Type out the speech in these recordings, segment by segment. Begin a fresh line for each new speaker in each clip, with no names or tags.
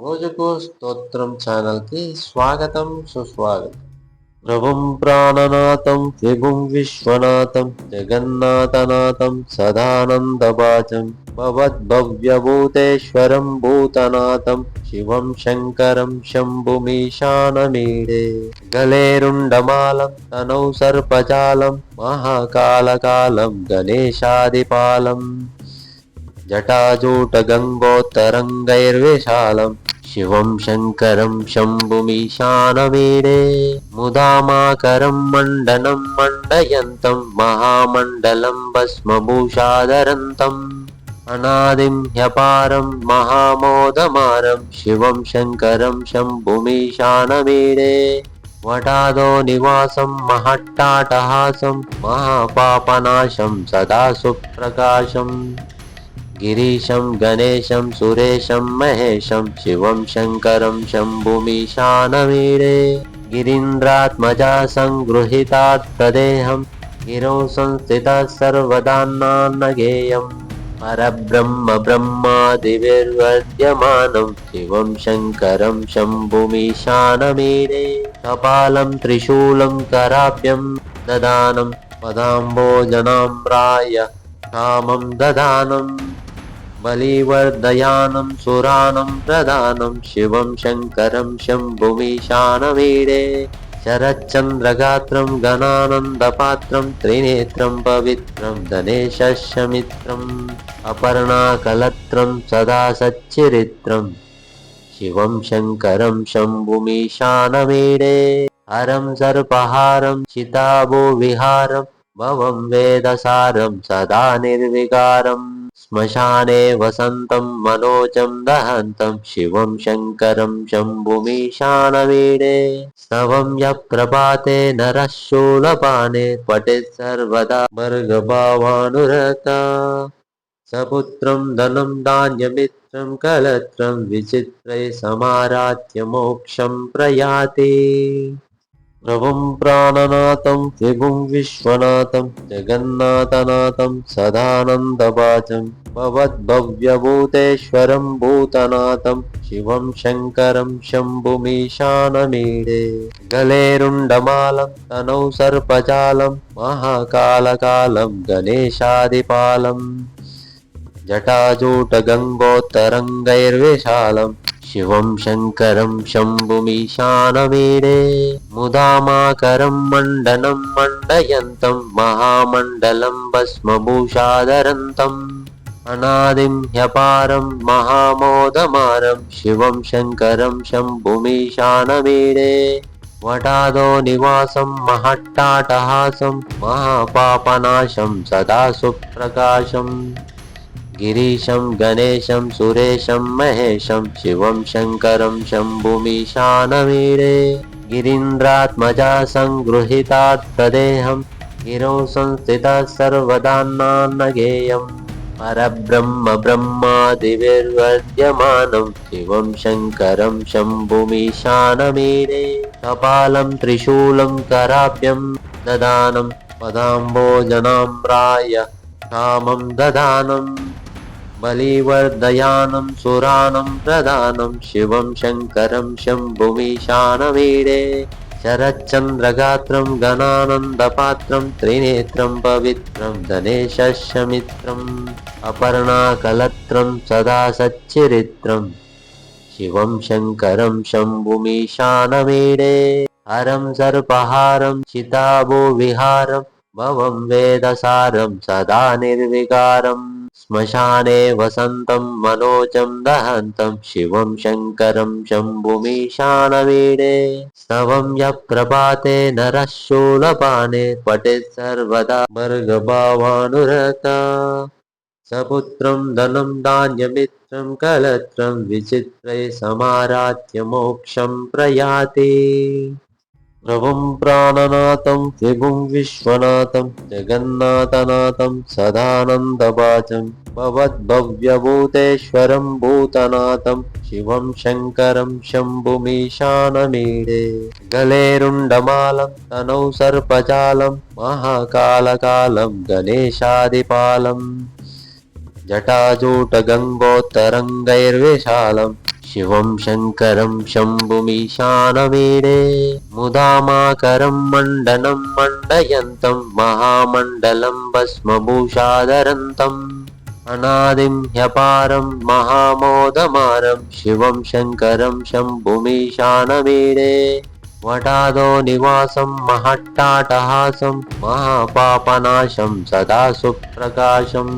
రోజుకు స్తోత్రం ఛానల్ కి స్వాగతం సుస్వాగతం. ప్రభుం ప్రాణనాథం విభుం విశ్వనాథం జగన్నాథనాథం సదానందవాచం భవద్భవ్యభూతేశ్వరం భూతనాథం శివం శంకరం శంభుమీశానమీడే గలేరుండమాలం తనౌ సర్పజాలం మహాకాళకాలం గణేశాదిపాలం जटाजूटगङ्गोत्तरङ्गैर्विशालम् शिवं शङ्करं शम्भुमीशानमीडे मुदामाकरं मण्डनं मण्डयन्तं महामण्डलं भस्मभूषाधरन्तम् अनादिं ह्यपारं महामोदमारं शिवं शङ्करं शम्भुमीशानमीडे वटादो निवासं महट्टाटहासं महापापनाशं सदा सुप्रकाशम् गिरीशं गणेशं सुरेशं महेशं शिवं शङ्करं शम्भुमीशानमीडे गिरीन्द्रात्मजा संगृहीतात्तदेहं गिरौ संस्थितः सर्वदान्नान्नगेयम् परब्रह्म ब्रह्मादिभिर्वर्ध्यमानं शिवं शङ्करं शम्भुमीशानमीडे कपालं त्रिशूलं कराभ्यं ददानं पदाम्बोजनाम्राय कामं ददानं बलिवर्धयानं सुरानं प्रदानं शिवं शङ्करं शम्भुमीशानमीडे शरच्चन्द्रगात्रं गणानन्दपात्रं त्रिनेत्रं पवित्रं गणेशस्य मित्रम् अपर्णाकलत्रं सदा सच्चरित्रं शिवं शङ्करं शम्भुमीशानमीडे हरं सर्पहारं चिताभो विहारं भवं वेदसारं सदा निर्विकारम् श्मशाने वसन्तं मनोजं दहन्तं शिवं शङ्करं शम्भुमीशानमीडे स्तवं यः प्रभाते नरः शूलपाणे पठेत् सर्वदा भर्गभावानुरता सपुत्रं धनं धान्यमित्रं कलत्रं विचित्रै समाराध्य मोक्षं प्रयाति प्रभुं प्राणनाथं विभुं विश्वनाथं जगन्नाथनाथं सदानन्दवाचं भवद्भव्यभूतेश्वरं भूतनाथं शिवं शङ्करं शम्भुमीशानमीडे गलेरुण्डमालं तनौ सर्पजालं महाकालकालं गणेशादिपालम् जटाजूटगङ्गोत्तरङ्गैर्विशालम् शिवं शङ्करं शम्भुमीशानमीडे मुदामाकरं मण्डनं मण्डयन्तं महामण्डलं भस्मभूषाधरन्तम् अनादिं ह्यपारं महामोदमारं शिवं शङ्करं शम्भुमीशानमीडे वटादो निवासं महट्टाटहासं महापापनाशं सदा सुप्रकाशम् गिरीशं गणेशं सुरेशं महेशं शिवं शङ्करं शम्भुमीशानमीडे गिरीन्द्रात्मजा संगृहीतात्तदेहं गिरौ संस्थितः सर्वदान्नान्नगेयम् परब्रह्म ब्रह्मादिभिर्वर्ध्यमानं शिवं शङ्करं शम्भुमीशानमीडे कपालं त्रिशूलं कराभ्यं ददानं पदाम्बोजनाम्राय कामं ददानं बलिवर्धयानं सुरानं प्रदानं शिवं शङ्करं शम्भुमीशानमीडे शरच्चन्द्रगात्रं गणानन्दपात्रं त्रिनेत्रं पवित्रं गणेशस्य मित्रम् अपर्णाकलत्रं सदा सच्चरित्रं शिवं शङ्करं शम्भुमीशानमीडे हरं सर्पहारं चिताभो विहारं भवं वेदसारं सदा निर्विकारम् श्मशाने वसन्तं मनोजं दहन्तं शिवं शङ्करं शम्भुमीशानमीडे स्तवं यः प्रभाते नरः शूलपाणे पठेत् सर्वदा भर्गभावानुरता सपुत्रं धनं धान्यमित्रं कलत्रं विचित्रै समाराध्य मोक्षं प्रयाति प्रभुं प्राणनाथं विभुं विश्वनाथं जगन्नाथनाथं सदानन्दवाचं भवद्भव्यभूतेश्वरं भूतनाथं शिवं शङ्करं शम्भुमीशानमीडे गलेरुण्डमालं तनौ सर्पजालं महाकालकालं गणेशादिपालम् जटाजूटगङ्गोत्तरङ्गैर्विशालम् शिवं शङ्करं शम्भुमीशानमीडे मुदामाकरं मण्डनं मण्डयन्तं महामण्डलं भस्मभूषाधरन्तम् अनादिं ह्यपारं महामोदमारं शिवं शङ्करं शम्भुमीशानमीडे वटादो निवासं महट्टाटहासं महापापनाशं सदा सुप्रकाशं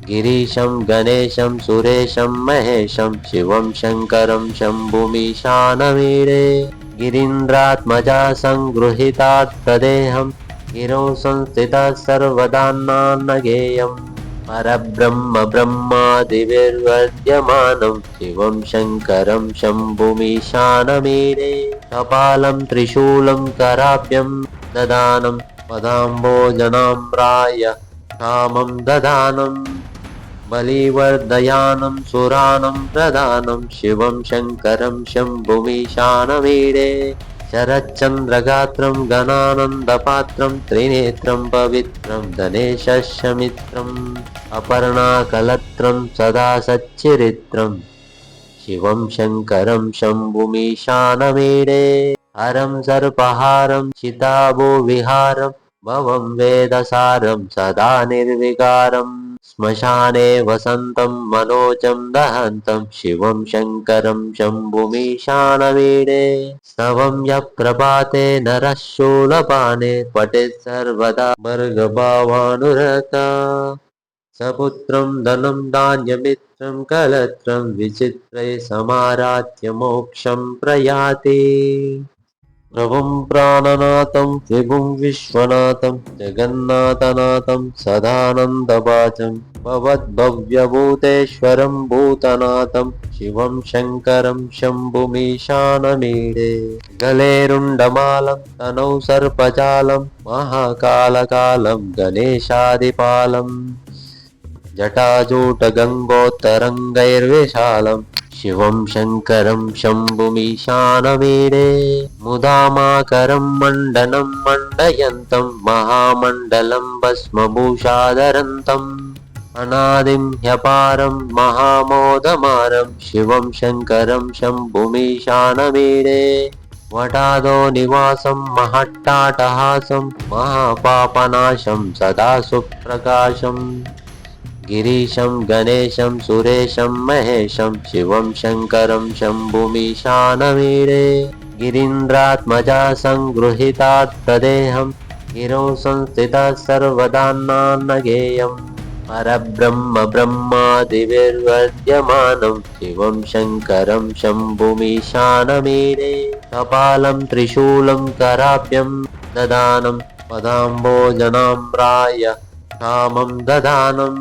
गिरीशं गणेशं सुरेशं महेशं शिवं शङ्करं शम्भुमीशानमीडे गिरीन्द्रात्मजा संगृहीतात् प्रदेहं गिरौ संस्थितः सर्वदान्नान्नगेयम् परब्रह्म ब्रह्मादिभिर्वर्ध्यमानं शिवं शङ्करं शम्भुमीशानमीडे कपालं त्रिशूलं कराभ्यं ददानं पदाम्बोजनाम्राय कामं ददानं बलिवर्धयानं सुरानं प्रदानं शिवं शङ्करं शम्भुमीशानमीडे शरच्चन्द्रगात्रं गणानन्दपात्रं त्रिनेत्रं पवित्रं गणेशस्य मित्रम् अपर्णाकलत्रं सदा सच्चरित्रं शिवं शङ्करं शम्भुमीशानमीडे हरं सर्पहारं चिताभो विहारं भवं वेदसारं सदा निर्विकारम् श्मशाने वसन्तं मनोजं दहन्तं शिवं शङ्करं शम्भुमीशानमीडे स्तवं यः प्रभाते नरः शूलपाने पठेत् सर्वदा भर्गभावानुरता सपुत्रं धनं धान्यमित्रं कलत्रं विचित्रै समाराध्य मोक्षं प्रयाति प्रभुं प्राणनाथं विभुं विश्वनाथं जगन्नाथनाथं सदानन्दवाचं भवद्भव्यभूतेश्वरं भूतनाथं शिवं शङ्करं शम्भुमीशानमीडे गलेरुण्डमालं तनौ सर्पजालं महाकालकालं गणेशादिपालम् जटाजूटगङ्गोत्तरङ्गैर्विशालं शिवं शङ्करं शम्भुमीशानमीडे मुदामाकरं मण्डनं मण्डयन्तं महामण्डलं भस्मभूषाधरन्तम् अनादिं ह्यपारं महामोदमारं शिवं शङ्करं शम्भुमीशानमीडे वटादो निवासं महट्टाटहासं महापापनाशं सदा सुप्रकाशम् गिरीशं गणेशं सुरेशं महेशं शिवं शङ्करं शम्भुमीशानमीडे गिरीन्द्रात्मजा संगृहीतात् प्रदेहं गिरौ संस्थितः सर्वदान्नान्नगेयम् परब्रह्म ब्रह्मादिभिर्वर्ध्यमानं शिवं शङ्करं शम्भुमीशानमीडे कपालं त्रिशूलं कराभ्यं ददानं पदाम्बोजनाम्राय कामं ददानं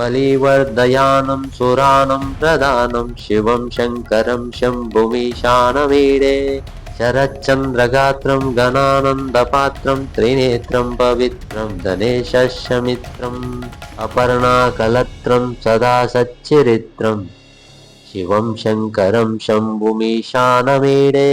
बलिवर्धयानं सुरानं प्रदानं शिवं शङ्करं शम्भुमीशानमीडे शरच्चन्द्रगात्रं गणानन्दपात्रं त्रिनेत्रं पवित्रं गणेशस्य मित्रम् अपर्णाकलत्रं सदा सच्चरित्रं शिवं शङ्करं शम्भुमीशानमीडे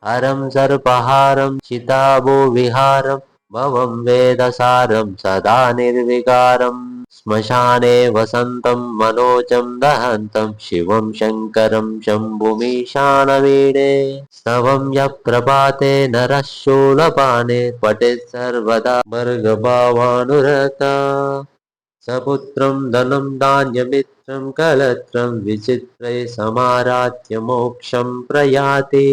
हरं सर्पहारं चिताभो विहारं भवं वेदसारं सदा निर्विकारम् श्मशाने वसन्तं मनोजं दहन्तं शिवं शङ्करं शम्भुमीशानमीडे स्तवं यः प्रभाते नरः शूलपाने पठेत् सर्वदा भर्गभावानुरता सपुत्रं धनं धान्यमित्रं कलत्रं विचित्रै समाराध्य मोक्षं प्रयाति।